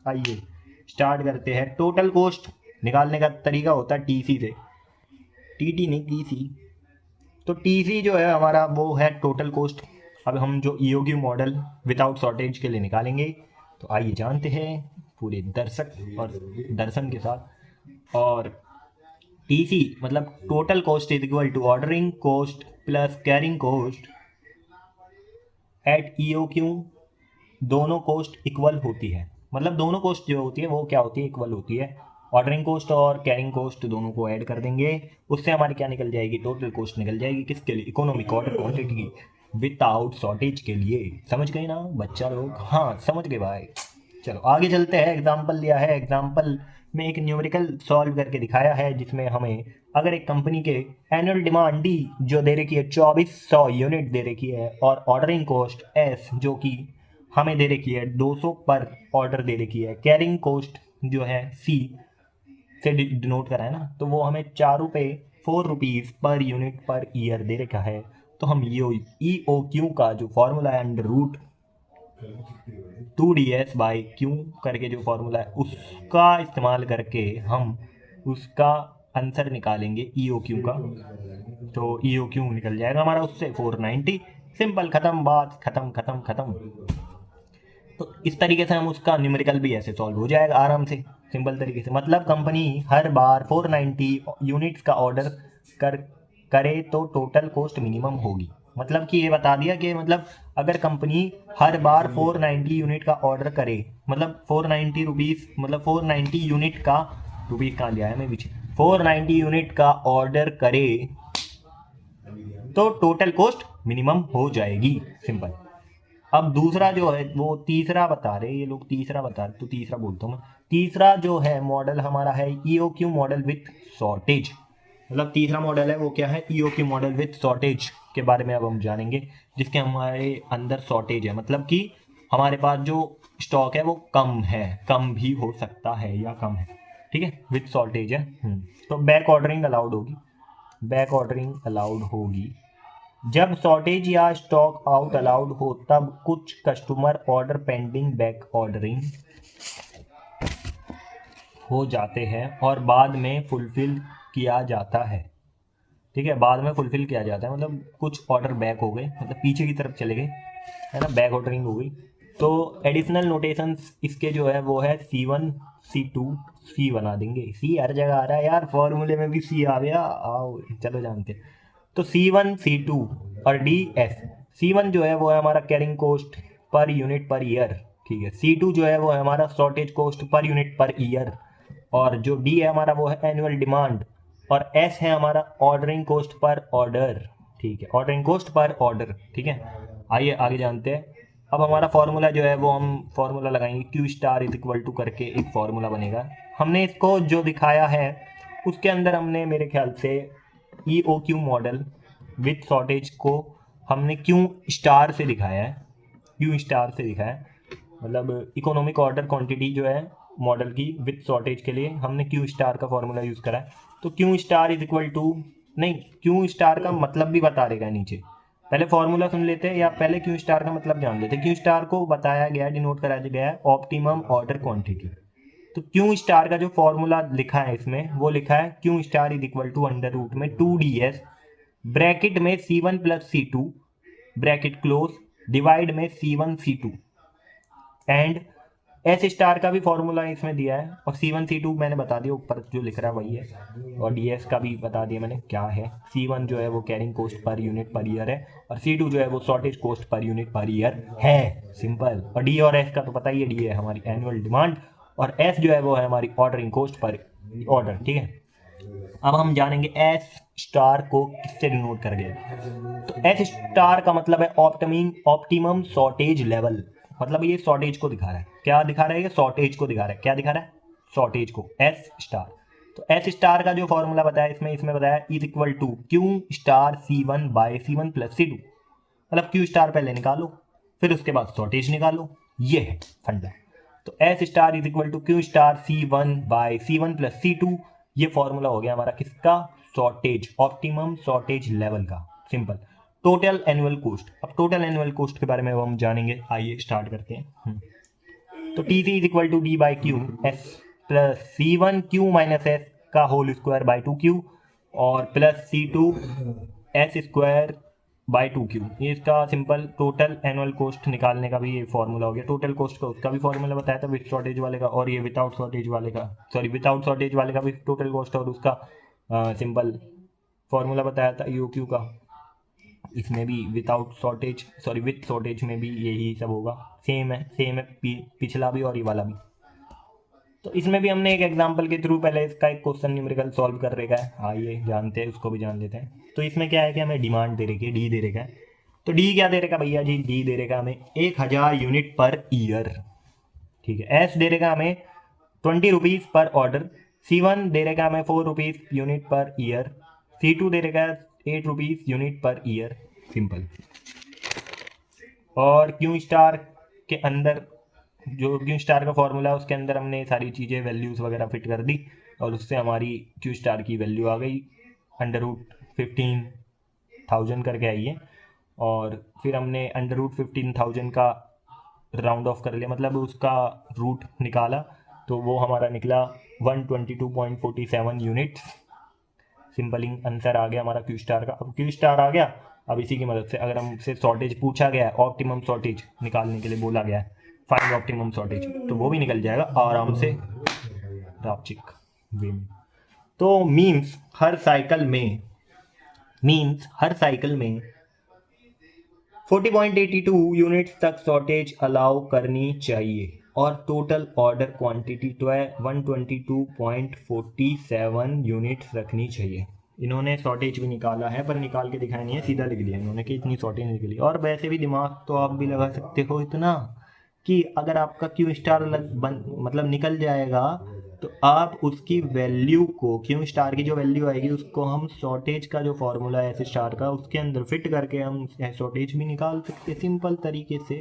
S1: आइए स्टार्ट करते हैं। टोटल कोस्ट निकालने का तरीका होता है टीसी से, टीटी नहीं टीसी। तो टीसी जो है हमारा वो है टोटल कोस्ट। अब हम जो ईओक्यू मॉडल विदाउट शॉर्टेज के लिए निकालेंगे, तो आइए जानते हैं पूरे दर्शक और दर्शन के साथ। और टीसी मतलब total cost is equal to ordering cost plus carrying cost at EOQ. दोनों कोस्ट इक्वल होती है, मतलब दोनों कोस्ट जो होती है वो क्या होती है, इक्वल होती है। ऑर्डरिंग कोस्ट और कैरिंग कोस्ट दोनों को ऐड कर देंगे, उससे हमारी क्या निकल जाएगी, टोटल कोस्ट निकल जाएगी। किसके लिए, इकोनॉमिक ऑर्डर क्वांटिटी की विदाउट शॉर्टेज के लिए। समझ गए ना बच्चा लोग, हाँ समझ गए भाई। चलो आगे चलते हैं। एग्जाम्पल लिया है, एग्जाम्पल में एक न्यूमेरिकल सॉल्व करके दिखाया है, जिसमें हमें अगर एक कंपनी के एनुअल डिमांड डी जो दे रखी है 2400 यूनिट दे रखी है, और ऑर्डरिंग कोस्ट एस जो कि हमें दे रखी है 200 पर ऑर्डर दे रखी है, कैरिंग कोस्ट जो है सी से डिनोट करा है ना, तो वो हमें 4 रुपीज़ पर यूनिट पर ईयर दे रखा है। तो हम ई ओ क्यू का जो फॉर्मूला है under root 2ds by Q करके जो फॉर्मूला है उसका इस्तेमाल करके हम उसका आंसर निकालेंगे ई ओ क्यू का। तो ई ओ क्यू निकल जाएगा हमारा उससे 490। सिंपल, खत्म बात, खत्म खत्म खत्म। तो इस तरीके से हम उसका न्यूमेरिकल भी ऐसे सॉल्व हो जाएगा आराम से, सिंपल तरीके से। मतलब कंपनी हर बार 490 यूनिट्स का ऑर्डर करे तो टोटल कॉस्ट मिनिमम होगी। मतलब कि ये बता दिया कि मतलब अगर कंपनी हर बार 490 यूनिट का ऑर्डर करे, मतलब 490 रुपीज़, मतलब 490 यूनिट का, रुपीज़ कहाँ लिया है मैं पीछे, 490 यूनिट का ऑर्डर करे तो टोटल कॉस्ट मिनिमम हो जाएगी, सिंपल। अब दूसरा जो है वो तीसरा बता रहे, ये लोग तीसरा बता रहे, तो तीसरा बोलता हूँ मैं। तीसरा जो है मॉडल हमारा है ईओक्यू मॉडल विथ शॉर्टेज। मतलब तीसरा मॉडल है वो क्या है, ईओक्यू मॉडल विथ शॉर्टेज के बारे में अब हम जानेंगे, जिसके हमारे अंदर शॉर्टेज है, मतलब कि हमारे पास जो स्टॉक है वो कम है, कम भी हो सकता है या कम है, ठीक है, विथ शॉर्टेज है। तो बैक ऑर्डरिंग अलाउड होगी, बैक ऑर्डरिंग अलाउड होगी। जब शॉर्टेज या स्टॉक आउट अलाउड हो तब कुछ customer order pending back ordering हो जाते हैं और बाद में फुलफिल किया जाता है, ठीक है, बाद में फुलफिल किया जाता है। मतलब कुछ ऑर्डर बैक हो गए, मतलब पीछे की तरफ चले गए, है ना, बैक ऑर्डरिंग हो गई। तो एडिशनल नोटेशंस इसके जो है वो है C1 C2 सी बना देंगे। सी हर जगह आ रहा है यार, फॉर्मूले में भी सी आ गया, आओ चलो जानते हैं। तो C1 C2 और DS। C1 जो है वो है हमारा carrying cost per unit per year, ठीक है। C2 जो है वो है हमारा shortage cost per unit per year, और जो D है हमारा वो है एनुअल डिमांड, और S है हमारा ऑर्डरिंग कोस्ट पर ऑर्डर, ठीक है, ऑर्डरिंग कोस्ट पर ऑर्डर, ठीक है। आइए आगे जानते हैं। अब हमारा फॉर्मूला जो है वो हम फॉर्मूला लगाएंगे Q star is equal to करके एक फॉर्मूला बनेगा। हमने इसको जो दिखाया है उसके अंदर हमने मेरे ख्याल से E O Q model with shortage को हमने क्यू स्टार से दिखाया है, क्यू स्टार से दिखाया है। मतलब इकोनॉमिक ऑर्डर क्वांटिटी जो है मॉडल की विथ शॉर्टेज के लिए हमने क्यू स्टार का फॉर्मूला यूज़ करा है। तो Q star is equal to, नहीं, क्यू स्टार का मतलब भी बता देगा नीचे, पहले फॉर्मूला सुन लेते हैं या पहले क्यू स्टार का मतलब जान लेते हैं। क्यू स्टार को बताया गया, डिनोट कराया गया है ऑप्टिमम ऑर्डर क्वांटिटी। तो क्यू स्टार का जो फॉर्मूला लिखा है इसमें वो लिखा है Q star is equal to under root में 2ds ब्रैकेट में C1 plus C2 bracket close divide में C1 C2 and S star का भी फॉर्मूला इसमें दिया है, और C1 C2 मैंने बता दिया, ऊपर जो लिख रहा है वही है, और DS का भी बता दिया मैंने क्या है। C1 जो है वो carrying cost per unit per year है, और C2 जो है वो shortage cost per unit per year है, सिंपल। और D और S का तो पता ही है, D है हमारी एनुअल डिमांड, और S जो है वो है हमारी ऑर्डरिंग कोस्ट पर ऑर्डर, ठीक है। अब हम जानेंगे एस स्टार को किससे डिनोट कर गया। तो एस स्टार का मतलब है ऑप्टिमम शॉर्टेज लेवल, मतलब ये शॉर्टेज को दिखा रहा है। क्या दिखा रहा है? ये शॉर्टेज को दिखा रहा है। क्या दिखा रहा है? शॉर्टेज को, एस स्टार। तो एस स्टार का जो फॉर्मूला बताया इसमें बताया is equal to Q star C1 by C1 plus C2, मतलब क्यू स्टार पहले निकालो, फिर उसके बाद शॉर्टेज निकालो, ये है फंडा। तो S star is equal to Q star C1 by C1 plus C2, ये फॉर्मूला हो गया हमारा किसका? शॉर्टेज, ऑप्टिमम शॉर्टेज लेवल का, सिंपल। टोटल एनुअल कोस्ट, अब टोटल एनुअल कोस्ट के बारे में हम जानेंगे, आइए स्टार्ट करते हैं। तो TC is equal to D by Q S plus C1 Q minus S का होल स्क्वायर बाई 2Q, और plus C2 S square by 2Q, ये इसका सिंपल टोटल एनुअल कोस्ट निकालने का भी ये फॉर्मूला हो गया। टोटल कोस्ट का उसका भी फॉर्मूला बताया था विथ शॉर्टेज वाले का, और ये विदाउट शॉर्टेज वाले का, सॉरी विदाउट शॉर्टेज वाले का भी टोटल कोस्ट और उसका सिंपल फॉर्मूला बताया था UQ का। इसमें भी without shortage, sorry with shortage में भी यही सब होगा, सेम है पिछला भी और ये वाला भी। तो इसमें भी हमने एक एग्जांपल के थ्रू पहले इसका एक क्वेश्चन न्यूमेरिकल सॉल्व कर रखा है, आइए जानते हैं, उसको भी जान लेते हैं। तो इसमें क्या है कि हमें डिमांड दे रखी है, डी दे रखा है। तो डी क्या दे रखा भैया जी? डी दे रखा हमें 1000 यूनिट पर ईयर, ठीक है। एस दे रखा हमें 20 रुपीज़ पर ऑर्डर, C1 दे रखा हमें 4 rupees unit per year, C2 दे रखा है 8 rupees unit per year, simple. और क्यू स्टार के अंदर जो क्यू स्टार का फॉर्मूला है उसके अंदर हमने सारी चीज़ें वैल्यूज़ वगैरह फिट कर दी, और उससे हमारी क्यू स्टार की वैल्यू आ गई √15,000 करके आई है। और फिर हमने √15,000 का राउंड ऑफ कर लिया, मतलब उसका रूट निकाला, तो वो हमारा निकला 122.47 यूनिट्स, सिंपलिंग आंसर आ गया हमारा क्यू स्टार का। अब क्यू स्टार आ गया, अब इसी की मदद से अगर हमसे शॉर्टेज पूछा गया है, ऑप्टिमम शॉर्टेज निकालने के लिए बोला गया है, फाइंड ऑप्टिमम शॉर्टेज, तो वो भी निकल जाएगा आराम से रापचिक वे में। तो मीन्स हर साइकिल में 40.82 यूनिट्स तक शॉर्टेज अलाउ करनी चाहिए, और टोटल ऑर्डर क्वांटिटी तो है 122.47 यूनिट्स रखनी चाहिए। इन्होंने शॉर्टेज भी निकाला है, पर निकाल के दिखाया नहीं है, सीधा लिख दिया इन्होंने कि इतनी शॉर्टेज निकली। और वैसे भी दिमाग तो आप भी लगा सकते हो इतना कि अगर आपका क्यू स्टार मतलब निकल जाएगा, तो आप उसकी वैल्यू को, क्यू स्टार की जो वैल्यू आएगी उसको हम शॉर्टेज का जो फॉर्मूला है एस स्टार का, उसके अंदर फिट करके हम शॉर्टेज भी निकाल सकते, सिंपल तरीके से,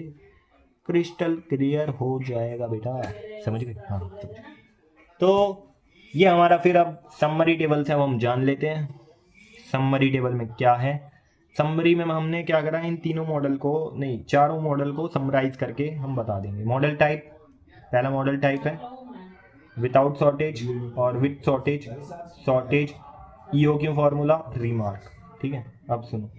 S1: क्रिस्टल क्लियर हो जाएगा बेटा, समझ गए? हाँ समझ गए। तो ये हमारा फिर अब समरी टेबल से हम जान लेते हैं समरी टेबल में क्या है। समरी में हमने क्या करा, इन तीनों मॉडल को, नहीं चारों मॉडल को समराइज करके हम बता देंगे। मॉडल टाइप, पहला मॉडल टाइप है विदाउट शॉर्टेज और with shortage, shortage EOQ formula remark, ठीक है। अब सुनो,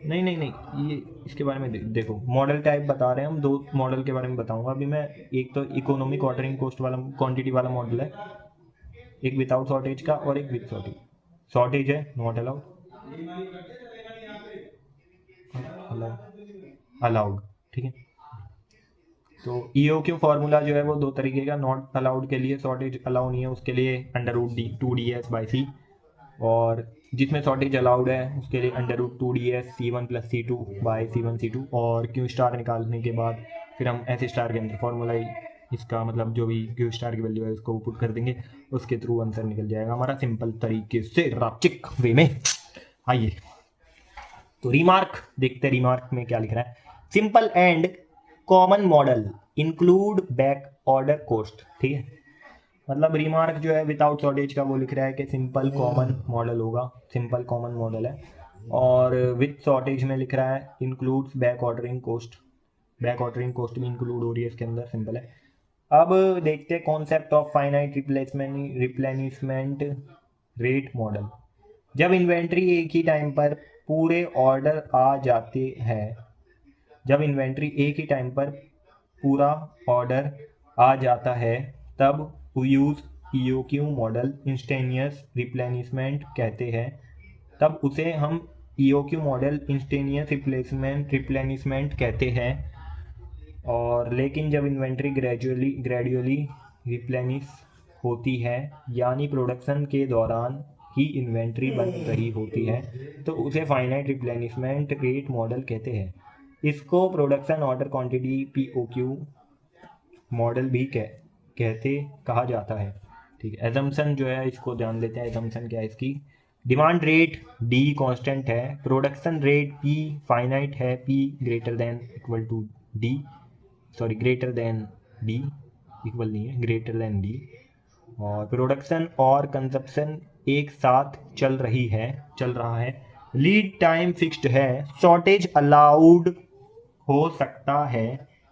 S1: नहीं ये इसके बारे में देखो, मॉडल टाइप बता रहे हैं हम, दो मॉडल के बारे में बताऊंगा अभी मैं। एक तो इकोनॉमिक ऑर्डरिंग कोस्ट वाला क्वांटिटी वाला मॉडल है, एक विदाउट शॉर्टेज का और एक विथ शॉर्टेज। शॉर्टेज है नॉट अलाउड, अलाउड, ठीक है। तो EOQ फॉर्मूला जो है वो दो तरीके का, नॉट अलाउड के लिए शॉर्टेज अलाउ नहीं है उसके लिए √2DS/C, और जिसमें शॉर्टेज अलाउड है उसके लिए √2DS C1 + C2 by C1 C2। और क्यू स्टार निकालने के बाद फिर हम एस स्टार के अंदर फॉर्मूला ही इसका, मतलब जो भी क्यू स्टार की वैल्यू है उसको पुट कर देंगे, उसके थ्रू आंसर निकल जाएगा हमारा सिंपल तरीके से रापचिक वे में। आइए तो रिमार्क देखते हैं, रिमार्क में क्या लिख रहा है। Simple and common model include back order cost, ठीक है। मतलब रिमार्क जो है विदाउट शॉर्टेज का वो लिख रहा है कि सिंपल कॉमन मॉडल होगा, सिंपल कॉमन मॉडल है। और विथ शॉर्टेज में लिख रहा है includes back ordering cost, back ordering cost भी इंक्लूड हो रही है इसके अंदर, सिंपल है। अब देखते हैं concept of finite replenishment rate model. जब इन्वेंट्री एक ही टाइम पर पूरे ऑर्डर आ जाते हैं, जब इन्वेंट्री एक ही टाइम पर पूरा ऑर्डर आ जाता है तब use EOQ model instantaneous replenishment कहते हैं, तब उसे हम EOQ मॉडल इंस्टेनियस रिप्लेनिशमेंट कहते हैं। और लेकिन जब इन्वेंट्री ग्रेजुअली रिप्लेनिश होती है, यानी प्रोडक्शन के दौरान ही इन्वेंट्री बन रही होती है, तो उसे फाइनाइट रिप्लेनिशमेंट रेट मॉडल कहते हैं। इसको production order quantity POQ model भी कहा जाता है। ठीक है, एजम्पशन जो है इसको ध्यान देते हैं। एजम्पशन क्या है इसकी? डिमांड रेट D कांस्टेंट है, प्रोडक्शन रेट P फाइनाइट है, P greater than equal to D, sorry greater than D, equal नहीं है, ग्रेटर देन D, और प्रोडक्शन और कंजप्शन एक साथ चल रहा है। लीड टाइम फिक्स्ड है, शॉर्टेज अलाउड हो सकता है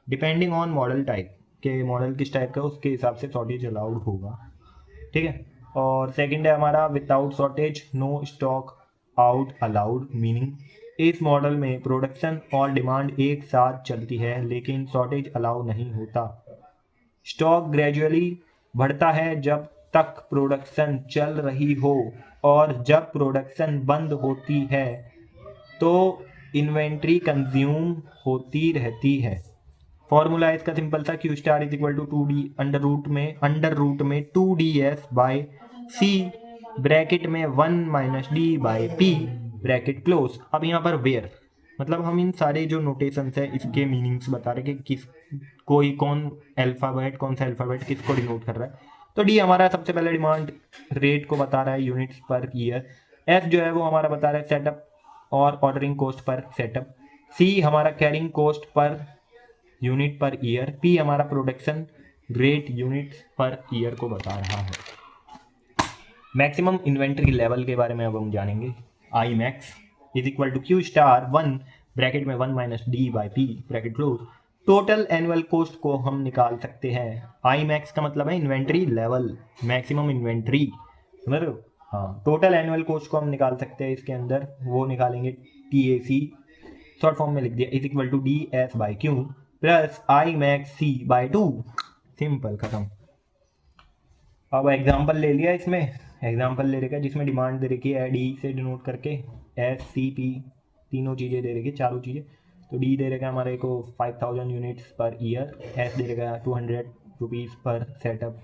S1: डिपेंडिंग ऑन मॉडल टाइप, के मॉडल किस टाइप का उसके हिसाब से शॉर्टेज अलाउड होगा। ठीक है, और सेकंड है हमारा without shortage no stock out allowed, meaning इस मॉडल में प्रोडक्शन और डिमांड एक साथ चलती है लेकिन शॉर्टेज अलाउ नहीं होता। स्टॉक ग्रेजुअली बढ़ता है जब तक प्रोडक्शन चल रही हो, और जब प्रोडक्शन बंद होती है तो इन्वेंट्री कंज्यूम होती रहती है। फॉर्मूला इसका सिंपल सा, Q star is equal to 2D under root में 2DS बाई C ब्रैकेट में 1 - D by P bracket close. अब यहाँ पर वेयर मतलब हम इन सारे जो नोटेशंस है इसके मीनिंग्स बता रहे कि कौन सा अल्फ़ाबेट किसको डिनोट कर रहा है। तो D हमारा सबसे पहले डिमांड रेट को बता रहा है यूनिट्स पर ईयर। S जो है वो हमारा बता रहा है सेटअप और ordering cost per setup. C हमारा carrying cost per unit per year. P हमारा production rate unit per year को बता रहा है। मैक्सिमम इन्वेंट्री लेवल के बारे में अब हम जानेंगे। I max is equal to Q star 1 bracket में 1 - D by P bracket close. Total annual cost को हम निकाल सकते हैं। I max का मतलब है इन्वेंट्री लेवल, मैक्सिमम इन्वेंट्री, समझ रहे हो? हाँ, टोटल एनुअल कॉस्ट को हम निकाल सकते हैं इसके अंदर, वो निकालेंगे TAC शॉर्ट फॉर्म में लिख दिया is equal to DS by Q plus I max C by 2, simple खत्म। अब एग्जाम्पल ले लिया, इसमें एग्जाम्पल ले रखा है जिसमें डिमांड दे रखी है D से डिनोट करके SCP तीनों चीज़ें दे रखी है, चारों चीज़ें। तो D दे रखा है हमारे को 5000 यूनिट्स पर ईयर, S दे रखा है 200 रुपीज़ पर सेटअप,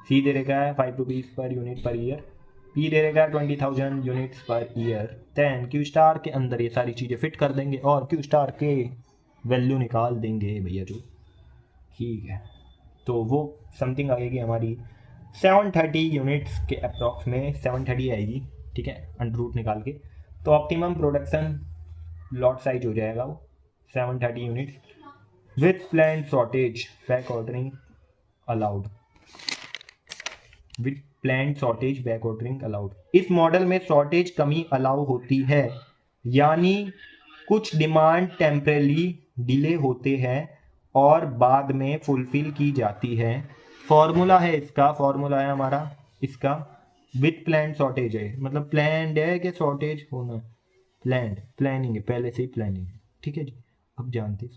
S1: C दे रखा है 5 रुपीज़ पर यूनिट पर ईयर, P दे रखा है 20,000 units per year. Then Q star के अंदर ये सारी चीज़ें फिट कर देंगे और Q स्टार के वैल्यू निकाल देंगे भैया जो। ठीक है, तो वो समथिंग आएगी हमारी 730 यूनिट्स के अप्रॉक्स में 730 आएगी। ठीक है, अंडर रूट निकाल के, तो ऑप्टिमम प्रोडक्शन लॉट साइज हो जाएगा वो 730 units with plan shortage back ordering allowed, with plan shortage back ordering allowed. इस मॉडल में शॉर्टेज कमी अलाउ होती है, यानी कुछ डिमांड टेम्परेली डिले होते हैं और बाद में फुलफिल की जाती है। फॉर्मूला है इसका, फॉर्मूला है हमारा इसका विथ प्लान शॉर्टेज है, मतलब प्लान्ड है कि शॉर्टेज होना, प्लानिंग है, पहले से ही प्लानिंग है। ठीक है जी, अब जानते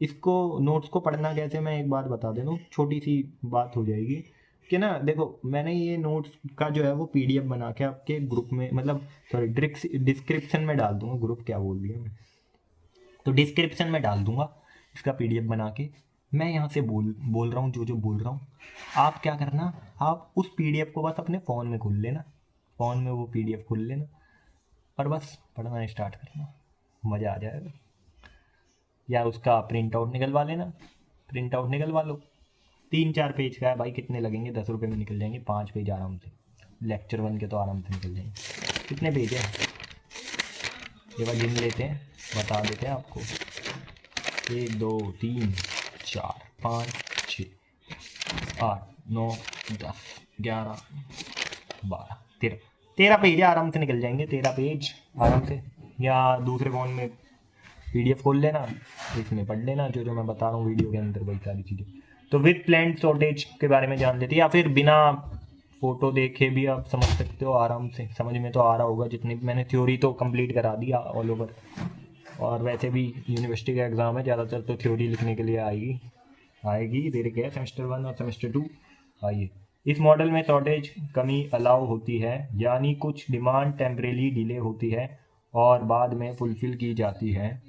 S1: इसको नोट्स को पढ़ना कैसे, मैं एक बात बता दे दूँ, छोटी सी बात हो जाएगी कि ना, देखो मैंने ये नोट्स का जो है वो PDF बना के आपके ग्रुप में, मतलब सॉरी डिस्क्रिप्शन में डाल दूंगा, ग्रुप क्या बोल दिया मैं, तो डिस्क्रिप्शन में डाल दूंगा इसका PDF बना के। मैं यहाँ से बोल रहा हूँ जो बोल रहा हूँ, आप क्या करना, आप उस PDF को बस अपने फ़ोन में खोल लेना, फ़ोन में वो PDF खोल लेना और बस पढ़ना स्टार्ट करना, मज़ा आ जाएगा। या उसका प्रिंट आउट निकलवा लेना, प्रिंट आउट निकलवा लो, 3-4 पेज का है भाई, कितने लगेंगे, 10 रुपये में निकल जाएंगे 5 पेज आराम से, लेक्चर 1 के तो आराम से निकल जाएंगे। कितने पेज है ये बार गिन लेते हैं, बता देते हैं आपको, 1 2 3 4 5 6 8 9 10 11 12 13 पेज है, आराम से निकल जाएंगे 13 पेज आराम से। या दूसरे फ़ोन में PDF खोल लेना, इसमें पढ़ लेना जो मैं बता रहा हूँ वीडियो के अंदर, वही सारी चीज़ें। तो विथ प्लान शॉर्टेज के बारे में जान लेते हैं, या फिर बिना फ़ोटो देखे भी आप समझ सकते हो आराम से, समझ में तो आ रहा होगा, जितनी मैंने थ्योरी तो कंप्लीट करा दिया ऑल ओवर, और वैसे भी यूनिवर्सिटी का एग्ज़ाम है, ज़्यादातर तो थ्योरी लिखने के लिए आएगी, आएगी, दे रखे हैं सेमेस्टर 1 और सेमेस्टर 2। आइए, इस मॉडल में शॉर्टेज कमी अलाउ होती है, यानी कुछ डिमांड टेम्परेली डिले होती है और बाद में फुलफिल की जाती है।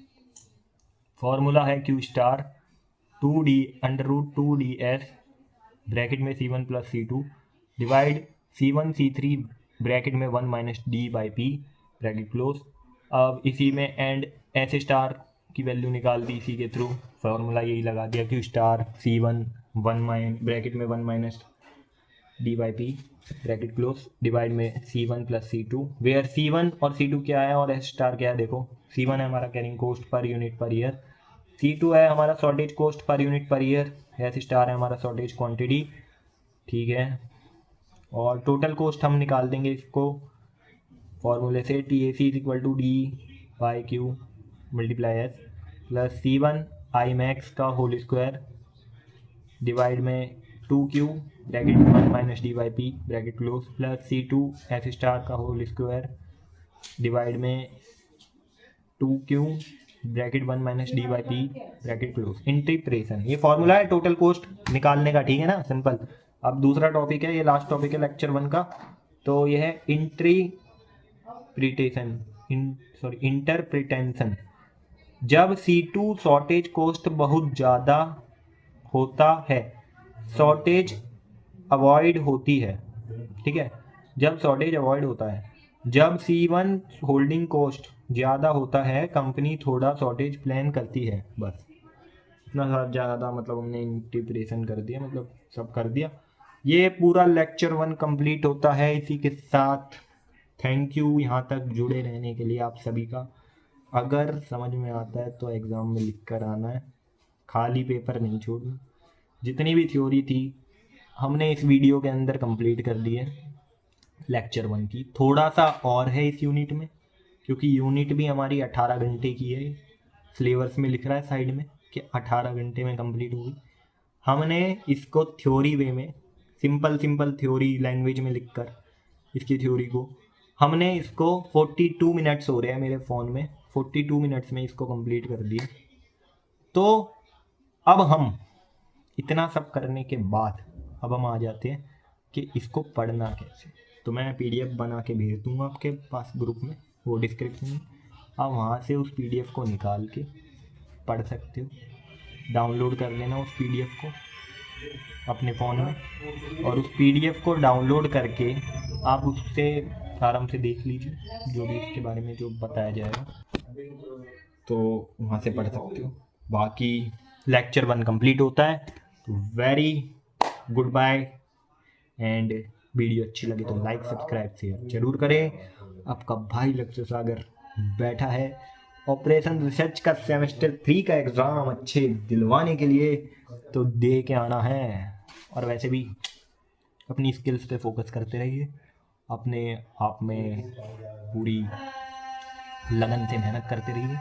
S1: फॉर्मूला है क्यू स्टार 2d√2ds ब्रैकेट में C1 plus C2 divide C1 C3 bracket में 1 माइनस D/P ब्रैकेट क्लोज। अब इसी में एंड एस स्टार की वैल्यू निकाल दी इसी के थ्रू, फार्मूला यही लगा दिया क्यू स्टार C1 1 ब्रैकेट में 1 minus D/P bracket close divide में C1 plus C2 where C1 और C2 क्या है और एस स्टार क्या है। देखो, C1 है हमारा carrying cost per unit per year, C2 है हमारा shortage cost per unit per year, S star है हमारा शॉर्टेज क्वांटिटी। ठीक है, और टोटल कोस्ट हम निकाल देंगे इसको फॉर्मूले से, TAC is equal to D/Q multiply S plus C1 I max का होल स्क्वायर डिवाइड में 2Q bracket 1 minus D/P bracket close plus C2 S star का होल स्क्वायर डिवाइड में 2Q bracket 1 minus D/P bracket close integration. ये formula है total cost निकालने का, ठीक है ना, सिंपल। अब दूसरा टॉपिक है, ये लास्ट टॉपिक है लेक्चर 1 का, तो ये है इंटरप्रिटेशन। जब C2 शॉर्टेज कोस्ट बहुत ज़्यादा होता है, शॉर्टेज अवॉइड होती है। ठीक है, जब शॉर्टेज अवॉइड होता है, जब C1 होल्डिंग कोस्ट ज़्यादा होता है, कंपनी थोड़ा शॉर्टेज प्लान करती है। बस इतना ज़्यादा, मतलब हमने इंटीग्रेशन कर दिया, मतलब सब कर दिया। ये पूरा लेक्चर 1 कंप्लीट होता है इसी के साथ। थैंक यू यहाँ तक जुड़े रहने के लिए आप सभी का। अगर समझ में आता है तो एग्ज़ाम में लिख कर आना है, खाली पेपर नहीं छोड़ना। जितनी भी थ्योरी थी हमने इस वीडियो के अंदर कंप्लीट कर दी है लेक्चर 1 की। थोड़ा सा और है इस यूनिट में, क्योंकि यूनिट भी हमारी 18 घंटे की है। सिलेबस में लिख रहा है साइड में कि 18 घंटे में कंप्लीट होगी। हमने इसको थ्योरी वे में सिंपल थ्योरी लैंग्वेज में लिखकर इसकी थ्योरी को हमने इसको 42 मिनट्स हो रहे हैं मेरे फ़ोन में, 42 मिनट्स में इसको कंप्लीट कर दिया। तो अब हम इतना सब करने के बाद अब हम आ जाते हैं कि इसको पढ़ना कैसे। तो मैं PDF बना के भेज दूँगा आपके पास ग्रुप में, वो डिस्क्रिप्शन में, आप वहाँ से उस PDF को निकाल के पढ़ सकते हो। डाउनलोड कर लेना उस PDF को अपने फ़ोन में, और उस PDF को डाउनलोड करके आप उससे आराम से देख लीजिए जो भी इसके बारे में जो बताया जाएगा, तो वहाँ से पढ़ सकते हो। बाकी लेक्चर 1 कंप्लीट होता है, तो very good bye. And video अच्छी लगे तो लाइक सब्सक्राइब शेयर जरूर करें। आपका भाई लक्ष्य सागर बैठा है ऑपरेशन रिसर्च का सेमेस्टर 3 का एग्ज़ाम अच्छे दिलवाने के लिए, तो दे के आना है। और वैसे भी अपनी स्किल्स पे फोकस करते रहिए, अपने आप में पूरी लगन से मेहनत करते रहिए,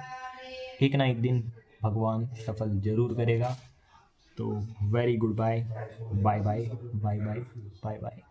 S1: एक ना एक दिन भगवान सफल जरूर करेगा। तो very good bye, bye bye bye bye bye bye.